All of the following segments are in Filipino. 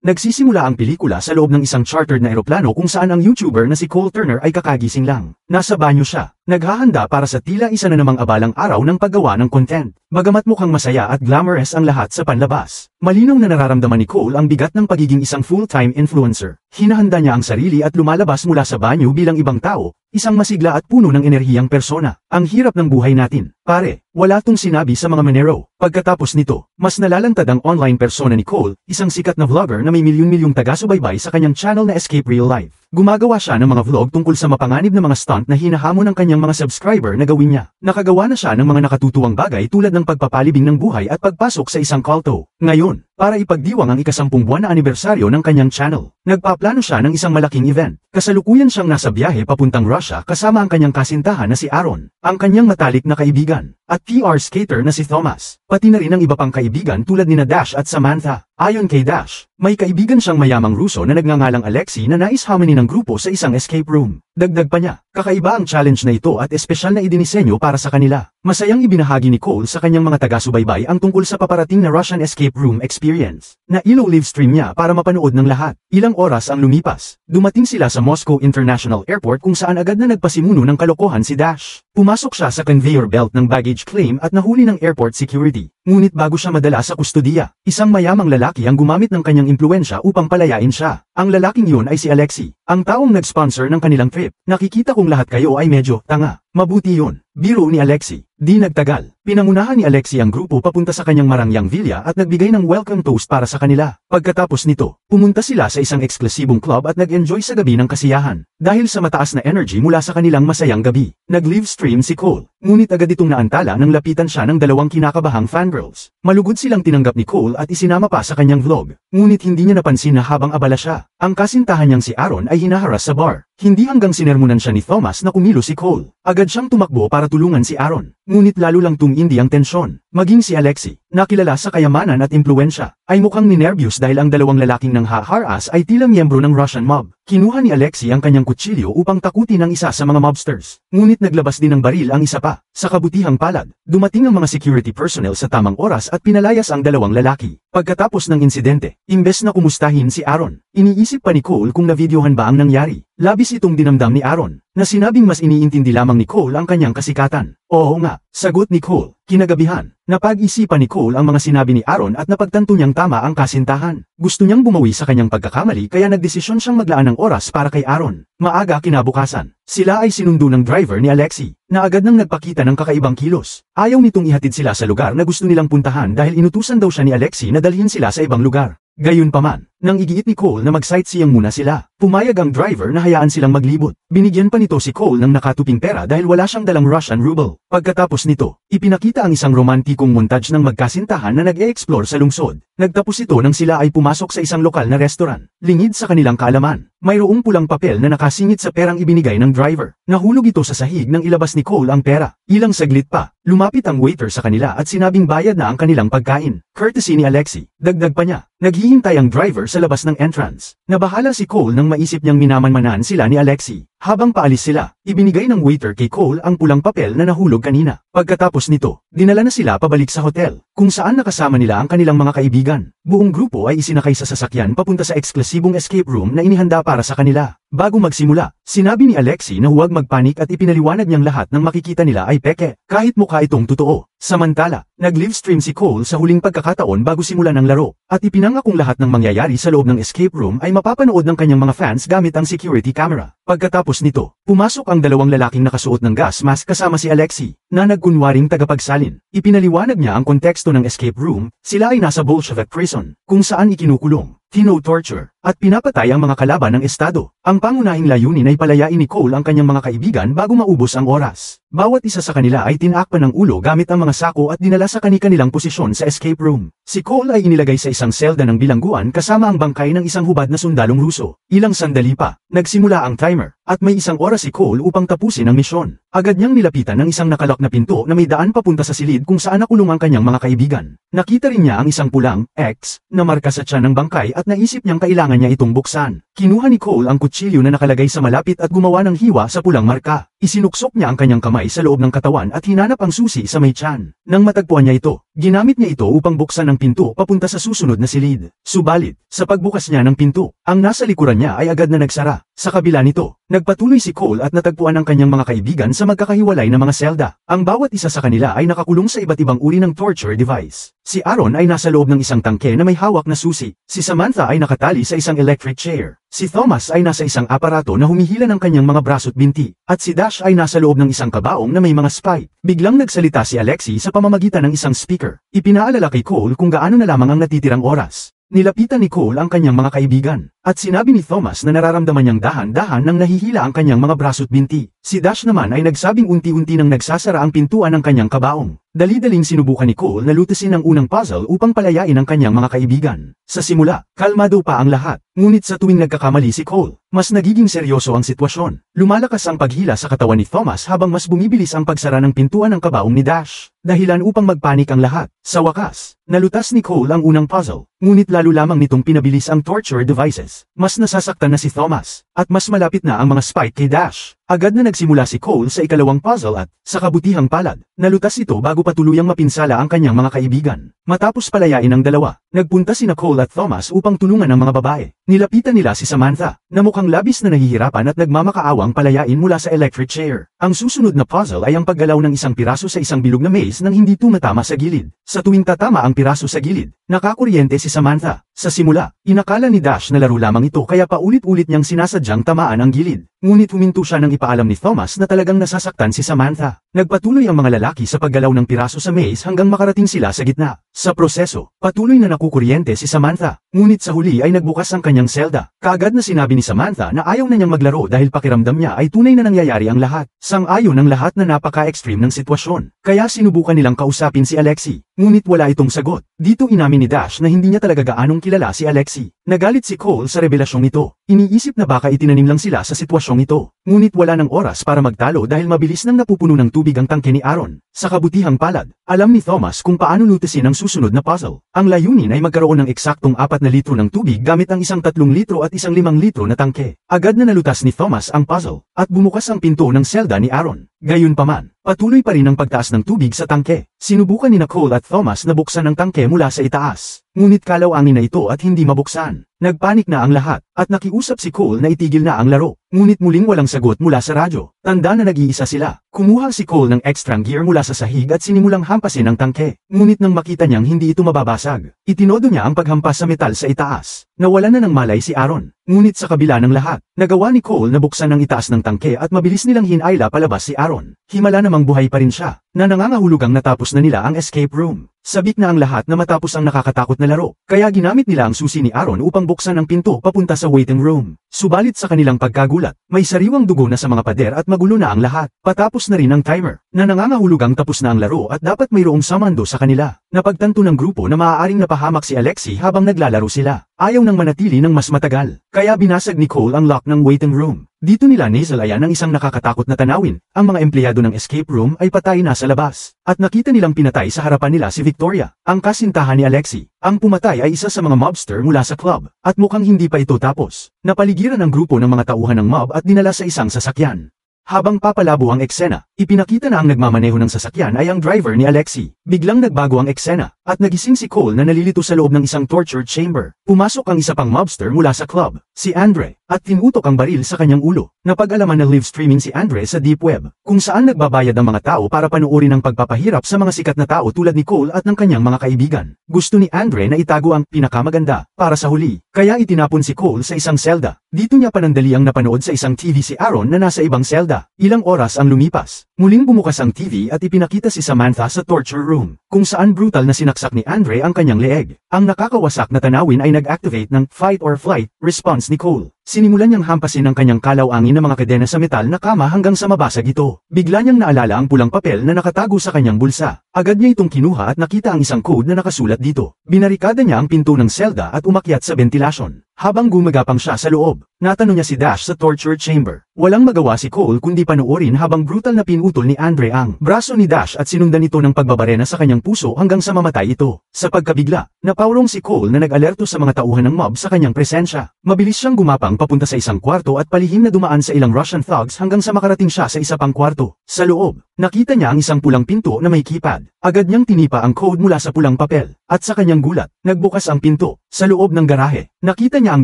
Nagsisimula ang pelikula sa loob ng isang chartered na eroplano kung saan ang YouTuber na si Cole Turner ay kakagising lang. Nasa banyo siya, naghahanda para sa tila isa na namang abalang araw ng paggawa ng content. Bagamat mukhang masaya at glamorous ang lahat sa panlabas, malinaw na nararamdaman ni Cole ang bigat ng pagiging isang full-time influencer. Hinahanda niya ang sarili at lumalabas mula sa banyo bilang ibang tao, isang masigla at puno ng enerhiyang persona. Ang hirap ng buhay natin, pare, wala tong sinabi sa mga Monero. Pagkatapos nito, mas nalalantad ang online persona ni Cole, isang sikat na vlogger na may milyon-milyong taga-subaybay sa kanyang channel na Escape Real Life. Gumagawa siya ng mga vlog tungkol sa mapanganib na mga stunt na hinahamon ng kanyang mga subscriber na gawin niya. Nakagawa na siya ng mga nakatutuwang bagay tulad ng pagpapalibing ng buhay at pagpasok sa isang kulto. Ngayon, para ipagdiwang ang ika-10 buwan na anibersaryo ng kanyang channel, nagpaplano siya ng isang malaking event. Kasalukuyan siyang nasa biyahe papuntang Russia kasama ang kanyang kasintahan na si Aaron, ang kanyang matalik na kaibigan, at PR skater na si Thomas, pati na rin ang iba pang kaibigan tulad nina Dash at Samantha. Ayon kay Dash, may kaibigan siyang mayamang Ruso na nagngangalang Alexei na nais hamanin ng grupo sa isang escape room. Dagdag pa niya, kakaiba ang challenge na ito at espesyal na idinisenyo para sa kanila. Masayang ibinahagi ni Cole sa kanyang mga taga-subaybay ang tungkol sa paparating na Russian escape room experience, na ilo-livestream niya para mapanood ng lahat. Ilang oras ang lumipas, dumating sila sa Moscow International Airport kung saan agad na nagpasimuno ng kalokohan si Dash. Pumasok siya sa conveyor belt ng baggage claim at nahuli ng airport security. Ngunit bago siya madala sa kustodiya, isang mayamang lalaki ang gumamit ng kanyang impluensya upang palayain siya. Ang lalaking yun ay si Alexei, ang taong nag-sponsor ng kanilang trip. Nakikita kong lahat kayo ay medyo tanga. Mabuti yun, biro ni Alexei. Di nagtagal, pinangunahan ni Alexei ang grupo papunta sa kanyang marangyang villa at nagbigay ng welcome toast para sa kanila. Pagkatapos nito, pumunta sila sa isang eksklusibong club at nag-enjoy sa gabi ng kasiyahan. Dahil sa mataas na energy mula sa kanilang masayang gabi, nag-livestream si Cole. Ngunit agad itong naantala nang lapitan siya ng dalawang kinakabahang fangirls. Malugod silang tinanggap ni Cole at isinama pa sa kanyang vlog. Ngunit hindi niya napansin na habang abala siya, ang kasintahan niyang si Aaron ay hinaharas sa bar. Hindi hanggang sinermonan siya ni Thomas na kumilo si Cole. Agad siyang tumakbo para tulungan si Aaron. Ngunit lalo lang tumindi ang tensyon. Maging si Alexei, nakilala sa kayamanan at impluensya, ay mukhang ninervyos dahil ang dalawang lalaking nang haharas ay tila miyembro ng Russian mob. Kinuha ni Alexei ang kanyang kutsilyo upang takutin ang isa sa mga mobsters. Ngunit naglabas din ng baril ang isa pa. Sa kabutihang palad, dumating ang mga security personnel sa tamang oras at pinalayas ang dalawang lalaki. Pagkatapos ng insidente, imbes na kumustahin si Aaron, iniisip pa ni Cole kung na-videohan ba ang nangyari. Labis itong dinamdam ni Aaron, na sinabing mas iniintindi lamang ni Cole ang kanyang kasikatan. Oo nga, sagot ni Cole. Kinagabihan, napag-isipan ni Cole ang mga sinabi ni Aaron at napagtanto niyang tama ang kasintahan. Gusto niyang bumawi sa kanyang pagkakamali kaya nagdesisyon siyang maglaan ng oras para kay Aaron. Maaga kinabukasan, sila ay sinundo ng driver ni Alexei, na agad nang nagpakita ng kakaibang kilos. Ayaw nitong ihatid sila sa lugar na gusto nilang puntahan dahil inutusan daw siya ni Alexei na dalhin sila sa ibang lugar. Gayunpaman, nang igiit ni Cole na mag-sightseeing muna sila, pumayag ang driver na hayaan silang maglibot. Binigyan pa nito si Cole ng nakatuping pera dahil wala siyang dalang Russian ruble. Pagkatapos nito, ipinakita ang isang romantikong montage ng magkasintahan na nag-e-explore sa lungsod. Nagtapos ito nang sila ay pumasok sa isang lokal na restaurant. Lingid sa kanilang kaalaman, mayroong pulang papel na nakasingit sa perang ibinigay ng driver. Nahulog ito sa sahig nang ilabas ni Cole ang pera. Ilang saglit pa, lumapit ang waiter sa kanila at sinabing bayad na ang kanilang pagkain. Courtesy ni Alexei. Dagdag pa niya, naghihintay ang driver sa labas ng entrance. Nabahala si Cole nang maisip niyang minamanmanan sila ni Alexei. Habang paalis sila, ibinigay ng waiter kay Cole ang pulang papel na nahulog kanina. Pagkatapos nito, dinala na sila pabalik sa hotel, kung saan nakasama nila ang kanilang mga kaibigan. Buong grupo ay isinakay sa sasakyan papunta sa eksklusibong escape room na inihanda para sa kanila. Bago magsimula, sinabi ni Alexei na huwag magpanik at ipinaliwanag niyang lahat ng makikita nila ay peke, kahit mukha itong totoo. Samantala, nag-livestream si Cole sa huling pagkakataon bago simulan ang laro, at ipinangakong lahat ng mangyayari sa loob ng escape room ay mapapanood ng kanyang mga fans gamit ang security camera. Pagkatapos nito, pumasok ang dalawang lalaking nakasuot ng gas mask kasama si Alexei, na nagkunwaring tagapagsalin. Ipinaliwanag niya ang konteksto ng escape room, sila ay nasa Bolshevik prison, kung saan ikinukulong, tino-torture, at pinapatay ang mga kalaban ng estado. Ang pangunahing layunin ay palayain ni Cole ang kanyang mga kaibigan bago maubos ang oras. Bawat isa sa kanila ay tinakpan ng ulo gamit ang mga sako at dinala sa kani-kanilang posisyon sa escape room. Si Cole ay inilagay sa isang selda ng bilangguan kasama ang bangkay ng isang hubad na sundalong Ruso. Ilang sandali pa, nagsimula ang timer, at may isang oras si Cole upang tapusin ang misyon. Agad niyang nilapitan ng isang nakalak na pinto na may daan papunta sa silid kung saan nakulong ang kanyang mga kaibigan. Nakita rin niya ang isang pulang X na marka sa tiyan ng bangkay at naisip niyang kailangan niya itong buksan. Kinuha ni Cole ang kutsilyo na nakalagay sa malapit at gumawa ng hiwa sa pulang marka. Isinuksok niya ang kanyang kamay sa loob ng katawan at hinanap ang susi sa may tiyan. Nang matagpuan niya ito, ginamit niya ito upang buksan ang pinto papunta sa susunod na silid. Subalit, sa pagbukas niya ng pinto, ang nasa likuran niya ay agad na nagsara. Sa kabila nito, nagpatuloy si Cole at natagpuan ang kanyang mga kaibigan sa magkakahiwalay na mga selda. Ang bawat isa sa kanila ay nakakulong sa iba't ibang uri ng torture device. Si Aaron ay nasa loob ng isang tangke na may hawak na susi. Si Samantha ay nakatali sa isang electric chair. Si Thomas ay nasa isang aparato na humihila ng kanyang mga braso't binti. At si Dash ay nasa loob ng isang kabaong na may mga spike. Biglang nagsalita si Alexei sa pamamagitan ng isang speaker. Ipinaalala kay Cole kung gaano na lamang ang natitirang oras. Nilapitan ni Cole ang kanyang mga kaibigan, at sinabi ni Thomas na nararamdaman niyang dahan-dahan nang nahihila ang kanyang mga braso't binti. Si Dash naman ay nagsabing unti-unti nang nagsasara ang pintuan ng kanyang kabaong. Dali-daling sinubukan ni Cole na lutasin ang unang puzzle upang palayain ang kanyang mga kaibigan. Sa simula, kalmado pa ang lahat, ngunit sa tuwing nagkakamali si Cole, mas nagiging seryoso ang sitwasyon. Lumalakas ang paghila sa katawan ni Thomas habang mas bumibilis ang pagsara ng pintuan ng kabaong ni Dash. Dahilan upang magpanik ang lahat. Sa wakas, nalutas ni Cole ang unang puzzle, ngunit lalo lamang nitong pinabilis ang torture devices. Mas nasasaktan na si Thomas, at mas malapit na ang mga spike kay Dash. Agad na nagsimula si Cole sa ikalawang puzzle at, sa kabutihang palad, nalutas ito bago pa tuluyang mapinsala ang kanyang mga kaibigan. Matapos palayain ang dalawa, nagpunta sina Cole at Thomas upang tulungan ang mga babae. Nilapitan nila si Samantha, na mukhang labis na nahihirapan at nagmamakaawang palayain mula sa electric chair. Ang susunod na puzzle ay ang paggalaw ng isang piraso sa isang bilog na maze nang hindi tumatama sa gilid. Sa tuwing tatama ang piraso sa gilid, nakakuryente si Samantha. Sa simula, inakala ni Dash na laro lamang ito kaya paulit-ulit niyang sinasadyang tamaan ang gilid. Ngunit huminto siya nang ipaalam ni Thomas na talagang nasasaktan si Samantha. Nagpatuloy ang mga lalaki sa paggalaw ng piraso sa maze hanggang makarating sila sa gitna. Sa proseso, patuloy na nakukuryente si Samantha. Ngunit sa huli ay nagbukas ang kanyang selda. Kaagad na sinabi ni Samantha na ayaw na niyang maglaro dahil pakiramdam niya ay tunay na nangyayari ang lahat. Sang-ayon ng lahat na napaka-extreme ng sitwasyon. Kaya sinubukan nilang kausapin si Alexei. Ngunit wala itong sagot. Dito inamin ni Dash na hindi niya talaga gaanong kilala si Alexei. Nagalit si Cole sa revelasyong ito. Iniisip na baka itinanim lang sila sa sitwasyong ito. Ngunit wala ng oras para magtalo dahil mabilis nang napupuno ng tubig ang tangke ni Aaron. Sa kabutihang palad, alam ni Thomas kung paano lutasin ang susunod na puzzle. Ang layunin ay magkaroon ng eksaktong 4 na litro ng tubig gamit ang isang 3 litro at isang 5 litro na tangke. Agad na nalutas ni Thomas ang puzzle, at bumukas ang pinto ng selda ni Aaron. Gayunpaman, patuloy pa rin ang pagtaas ng tubig sa tangke. Sinubukan ni Cole at Thomas na buksan ang tangke mula sa itaas. Ngunit kalawangin na ito at hindi mabuksan. Nagpanik na ang lahat, at nakiusap si Cole na itigil na ang laro. Ngunit muling walang sagot mula sa radyo. Tanda na nag-iisa sila. Kumuha si Cole ng extra gear mula sa sahig at sinimulang hampasin ang tangke. Ngunit nang makita niyang hindi ito mababasag, itinodo niya ang paghampas sa metal sa itaas. Nawalan na ng malay si Aaron. Ngunit sa kabila ng lahat, nagawa ni Cole na buksan ang itaas ng tangke at mabilis nilang hinayla palabas si Aaron. Himala namang buhay pa rin siya, na nangangahulugang natapos na nila ang escape room. Sabik na ang lahat na matapos ang nakakatakot na laro, kaya ginamit nila ang susi ni Aaron upang buksan ang pinto papunta sa waiting room. Subalit sa kanilang pagkagulat, may sariwang dugo na sa mga pader at magulo na ang lahat. Patapos na rin ang timer, na nangangahulugang tapos na ang laro at dapat mayroong samando sa kanila. Napagtanto ng grupo na maaaring napahamak si Alexei habang naglalaro sila. Ayaw nang manatili ng mas matagal, kaya binasag ni Cole ang lock ng waiting room. Dito nila nisalayan ang isang nakakatakot na tanawin. Ang mga empleyado ng escape room ay patay na sa labas, at nakita nilang pinatay sa harapan nila si Victoria, ang kasintahan ni Alexei. Ang pumatay ay isa sa mga mobster mula sa club, at mukhang hindi pa ito tapos. Napaligiran ang grupo ng mga tauhan ng mob at dinala sa isang sasakyan. Habang papalabo ang eksena, ipinakita na ang nagmamaneho ng sasakyan ay ang driver ni Alexei. Biglang nagbago ang eksena, at nagising si Cole na nalilito sa loob ng isang torture chamber. Pumasok ang isa pang mobster mula sa club, si Andre, at tinutok ang baril sa kanyang ulo. Napag-alaman na live streaming si Andre sa deep web, kung saan nagbabayad ang mga tao para panuorin ang pagpapahirap sa mga sikat na tao tulad ni Cole at ng kanyang mga kaibigan. Gusto ni Andre na itago ang pinakamaganda para sa huli, kaya itinapon si Cole sa isang selda. Dito niya panandaliang napanood sa isang TV si Aaron na nasa ibang selda. Ilang oras ang lumipas. Muling bumukas ang TV at ipinakita si Samantha sa torture room, kung saan brutal na sinaksak ni Andre ang kanyang leeg. Ang nakakawasak na tanawin ay nag-activate ng fight or flight response ni Cole. Sinimulan niyang hampasin ang kanyang kalawangin na mga kadena sa metal na kama hanggang sa mabasag ito. Bigla niyang naalala ang pulang papel na nakatago sa kanyang bulsa. Agad niya itong kinuha at nakita ang isang code na nakasulat dito. Binarikada niya ang pinto ng selda at umakyat sa ventilasyon. Habang gumagapang siya sa loob, natanong niya si Dash sa torture chamber. Walang magawa si Cole kundi panoorin habang brutal na pinutol ni Andre ang braso ni Dash at sinundan ito ng pagbabarena sa kanyang puso hanggang sa mamatay ito. Sa pagkabigla, napawrong si Cole na nag-alerto sa mga tauhan ng mob sa kanyang presensya. Mabilis siyang gumapang papunta sa isang kwarto at palihim na dumaan sa ilang Russian thugs hanggang sa makarating siya sa isa pang kwarto. Sa loob, nakita niya ang isang pulang pinto na may keypad. Agad niyang tinipa ang code mula sa pulang papel. At sa kanyang gulat, nagbukas ang pinto. Sa loob ng garahe, nakita niya ang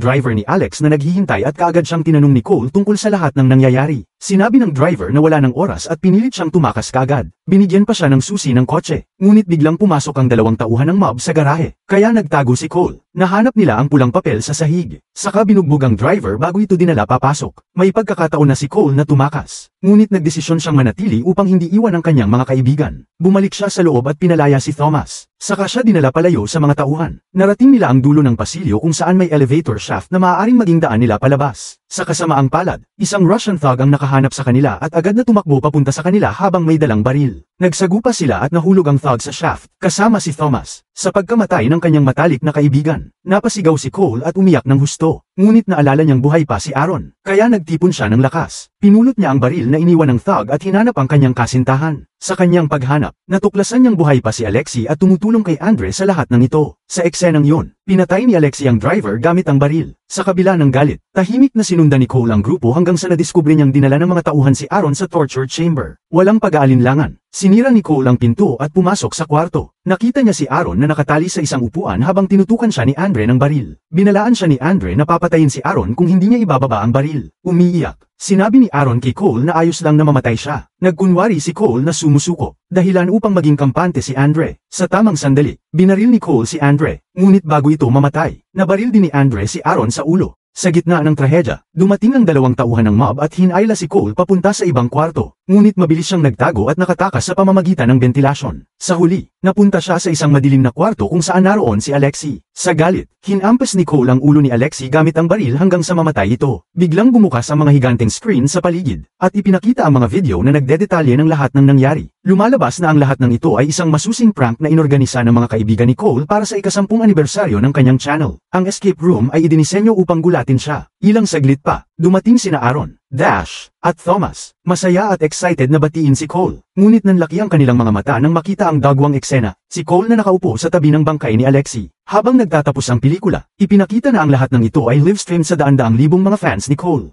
driver ni Alex na naghihintay at kaagad siyang tinanong ni Cole tungkol sa lahat ng nangyayari. Sinabi ng driver na wala ng oras at pinilit siyang tumakas kaagad. Binigyan pa siya ng susi ng kotse, ngunit biglang pumasok ang dalawang tauhan ng mob sa garahe. Kaya nagtago si Cole. Nahanap nila ang pulang papel sa sahig. Saka binugbog ang driver bago ito dinala papasok. May pagkakataon na si Cole na tumakas. Ngunit nagdesisyon siyang manatili upang hindi iwan ang kanyang mga kaibigan. Bumalik siya sa loob at pinalaya si Thomas. Saka siya dinala palayo sa mga tauhan. Narating nila ang dulo ng pasilyo kung saan may elevator shaft na maaaring maging daan nila palabas. Sa kasamaang palad, isang Russian thug ang nakahanap sa kanila at agad na tumakbo papunta sa kanila habang may dalang baril. Nagsagupa sila at nahulog ang thug sa shaft, kasama si Thomas. Sa pagkamatay ng kanyang matalik na kaibigan, napasigaw si Cole at umiyak ng husto. Ngunit naalala niyang buhay pa si Aaron, kaya nagtipon siya ng lakas. Pinulot niya ang baril na iniwan ng thug at hinanap ang kanyang kasintahan. Sa kanyang paghanap, natuklasan niyang buhay pa si Alexei at tumutulong kay Andre sa lahat ng ito. Sa eksenang yun, pinatay ni Alexei ang driver gamit ang baril. Sa kabila ng galit, tahimik na sinundan ni Cole ang grupo hanggang sa nadiskubre niyang dinala ng mga tauhan si Aaron sa torture chamber. Walang pag-aalinlangan. Sinira ni Cole ang pinto at pumasok sa kwarto. Nakita niya si Aaron na nakatali sa isang upuan habang tinutukan siya ni Andre ng baril. Binalaan siya ni Andre na papatayin si Aaron kung hindi niya ibababa ang baril. Umiiyak. Sinabi ni Aaron kay Cole na ayos lang na mamatay siya. Nagkunwari si Cole na sumusuko, dahilan upang maging kampante si Andre. Sa tamang sandali, binaril ni Cole si Andre. Ngunit bago ito mamatay, nabaril din ni Andre si Aaron sa ulo. Sa gitna ng trahedya, dumating ang dalawang tauhan ng mob at hinayla si Cole papunta sa ibang kwarto. Ngunit mabilis siyang nagtago at nakatakas sa pamamagitan ng bentilasyon. Sa huli, napunta siya sa isang madilim na kwarto kung saan naroon si Alexei. Sa galit, hinampas ni Cole ang ulo ni Alexei gamit ang baril hanggang sa mamatay ito. Biglang bumukas ang mga higanteng screen sa paligid, at ipinakita ang mga video na nagdedetalye ng lahat ng nangyari. Lumalabas na ang lahat ng ito ay isang masusing prank na inorganisa ng mga kaibigan ni Cole para sa ika-10 anibersaryo ng kanyang channel. Ang escape room ay idinisenyo upang gulatin siya. Ilang saglit pa, dumating sina Aaron, Dash, at Thomas. Masaya at excited na batiin si Cole. Ngunit nanlaki ang kanilang mga mata nang makita ang dagwang eksena. Si Cole na nakaupo sa tabi ng bangkay ni Alexei. Habang nagtatapos ang pelikula, ipinakita na ang lahat ng ito ay live stream sa daan-daang libong mga fans ni Cole.